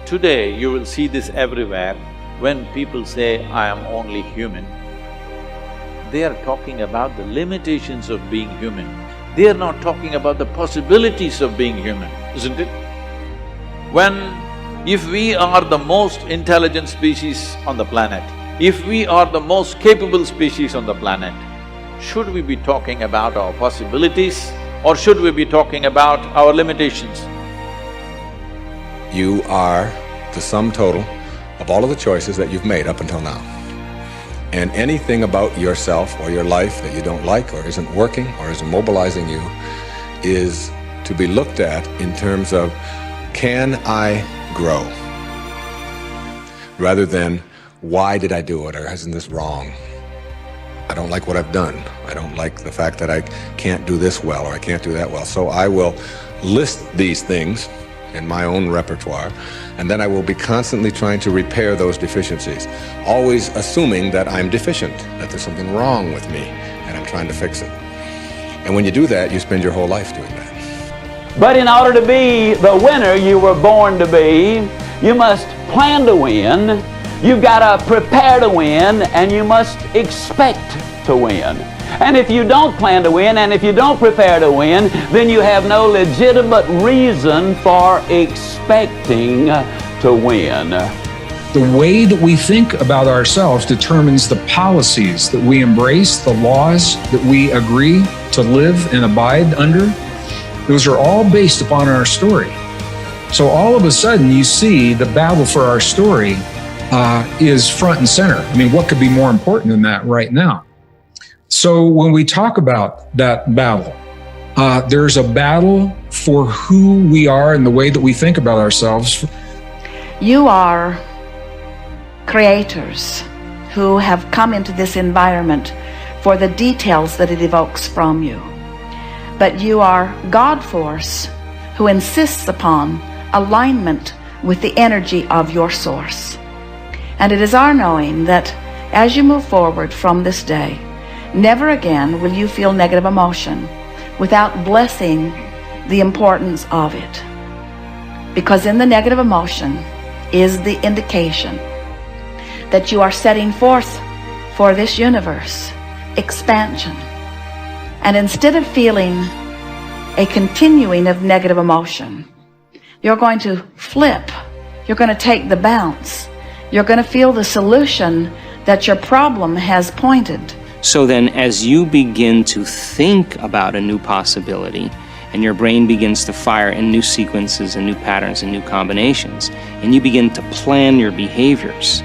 Today you will see this everywhere. When people say, I am only human, they are talking about the limitations of being human. They are not talking about the possibilities of being human, isn't it? If we are the most intelligent species on the planet, if we are the most capable species on the planet, should we be talking about our possibilities or should we be talking about our limitations? You are the sum total of all of the choices that you've made up until now. And anything about yourself or your life that you don't like or isn't working or isn't mobilizing you is to be looked at in terms of, can I grow? Rather than, why did I do it, or isn't this wrong? I don't like what I've done. I don't like the fact that I can't do this well or I can't do that well. So I will list these things in my own repertoire, and then I will be constantly trying to repair those deficiencies, always assuming that I'm deficient, that there's something wrong with me, and I'm trying to fix it. And when you do that, you spend your whole life doing that. But in order to be the winner you were born to be, you must plan to win, you've got to prepare to win, and you must expect to win. And if you don't plan to win, and if you don't prepare to win, then you have no legitimate reason for expecting to win. The way that we think about ourselves determines the policies that we embrace, the laws that we agree to live and abide under. Those are all based upon our story. So all of a sudden you see the battle for our story is front and center. I mean, what could be more important than that right now? So when we talk about that battle, there's a battle for who we are and the way that we think about ourselves. You are creators who have come into this environment for the details that it evokes from you. But you are God force who insists upon alignment with the energy of your source. And it is our knowing that as you move forward from this day, never again will you feel negative emotion without blessing the importance of it. Because in the negative emotion is the indication that you are setting forth for this universe expansion. And instead of feeling a continuing of negative emotion, you're going to flip. You're going to take the bounce. You're going to feel the solution that your problem has pointed. So then as you begin to think about a new possibility, and your brain begins to fire in new sequences and new patterns and new combinations, and you begin to plan your behaviors,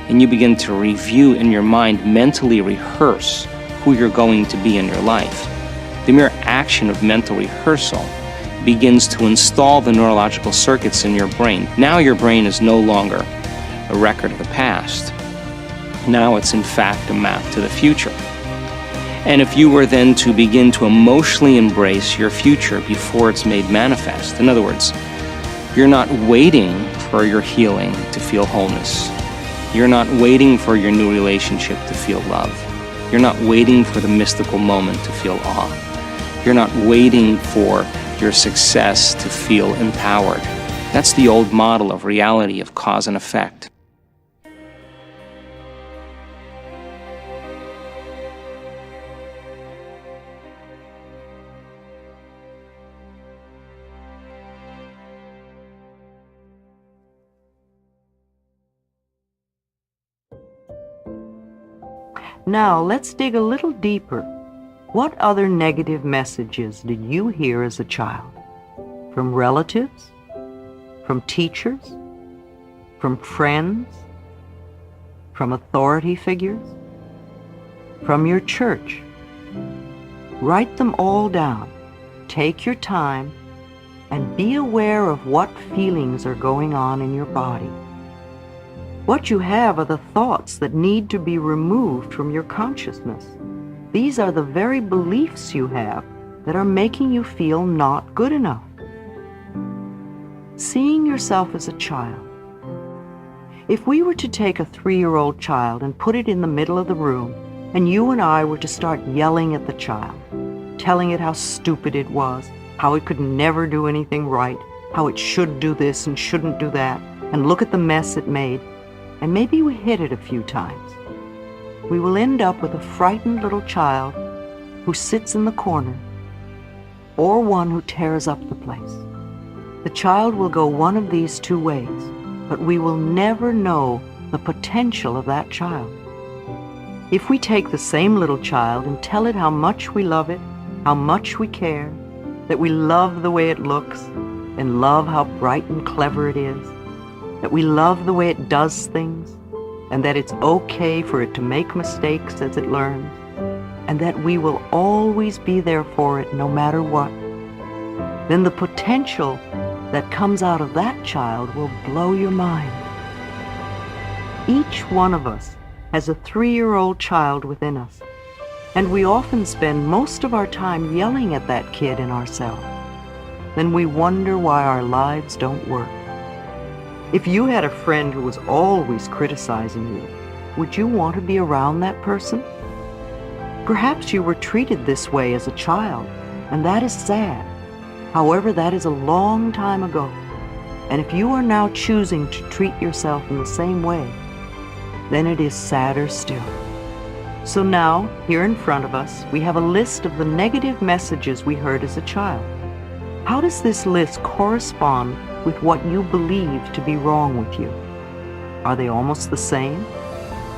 and you begin to review in your mind, mentally rehearse who you're going to be in your life, the mere action of mental rehearsal begins to install the neurological circuits in your brain. Now your brain is no longer a record of the past. Now it's in fact a map to the future. And if you were then to begin to emotionally embrace your future before it's made manifest, in other words, you're not waiting for your healing to feel wholeness. You're not waiting for your new relationship to feel love. You're not waiting for the mystical moment to feel awe. You're not waiting for your success to feel empowered. That's the old model of reality of cause and effect. Now, let's dig a little deeper. What other negative messages did you hear as a child? From relatives? From teachers? From friends? From authority figures? From your church? Write them all down. Take your time and be aware of what feelings are going on in your body. What you have are the thoughts that need to be removed from your consciousness. These are the very beliefs you have that are making you feel not good enough. Seeing yourself as a child. If we were to take a 3-year-old child and put it in the middle of the room, and you and I were to start yelling at the child, telling it how stupid it was, how it could never do anything right, how it should do this and shouldn't do that, and look at the mess it made, and maybe we hit it a few times, we will end up with a frightened little child who sits in the corner, or one who tears up the place. The child will go one of these two ways, but we will never know the potential of that child. If we take the same little child and tell it how much we love it, how much we care, that we love the way it looks, and love how bright and clever it is, that we love the way it does things, and that it's okay for it to make mistakes as it learns, and that we will always be there for it no matter what, then the potential that comes out of that child will blow your mind. Each one of us has a 3-year-old child within us, and we often spend most of our time yelling at that kid in ourselves. Then we wonder why our lives don't work. If you had a friend who was always criticizing you, would you want to be around that person? Perhaps you were treated this way as a child, and that is sad. However, that is a long time ago. And if you are now choosing to treat yourself in the same way, then it is sadder still. So now, here in front of us, we have a list of the negative messages we heard as a child. How does this list correspond with what you believe to be wrong with you? Are they almost the same?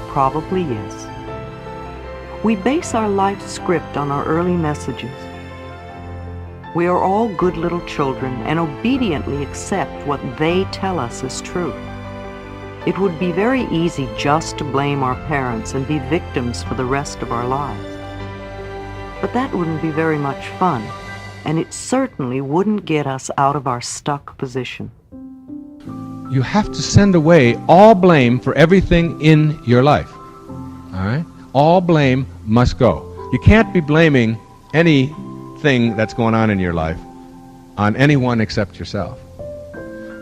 Probably yes. We base our life script on our early messages. We are all good little children and obediently accept what they tell us is true. It would be very easy just to blame our parents and be victims for the rest of our lives. But that wouldn't be very much fun, and it certainly wouldn't get us out of our stuck position. You have to send away all blame for everything in your life. All right? All blame must go. You can't be blaming anything that's going on in your life on anyone except yourself.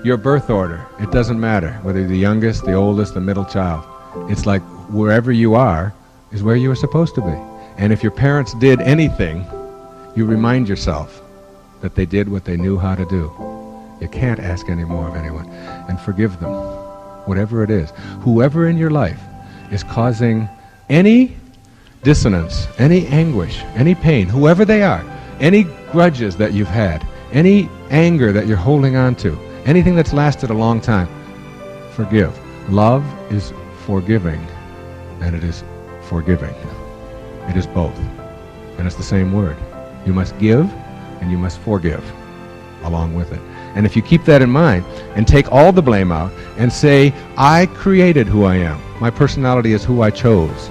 Your birth order, it doesn't matter whether you're the youngest, the oldest, the middle child. It's like wherever you are is where you are supposed to be. And if your parents did anything, you remind yourself that they did what they knew how to do. You can't ask any more of anyone. And forgive them, whatever it is. Whoever in your life is causing any dissonance, any anguish, any pain, whoever they are, any grudges that you've had, any anger that you're holding on to, anything that's lasted a long time, forgive. Love is forgiving, and it is forgiving. It is both. And it's the same word. You must give, and you must forgive along with it. And if you keep that in mind, and take all the blame out, and say, I created who I am. My personality is who I chose.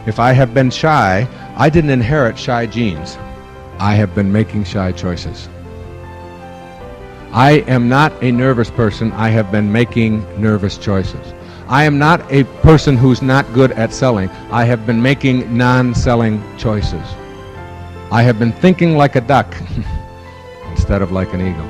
If I have been shy, I didn't inherit shy genes. I have been making shy choices. I am not a nervous person. I have been making nervous choices. I am not a person who's not good at selling. I have been making non-selling choices. I have been thinking like a duck instead of like an eagle.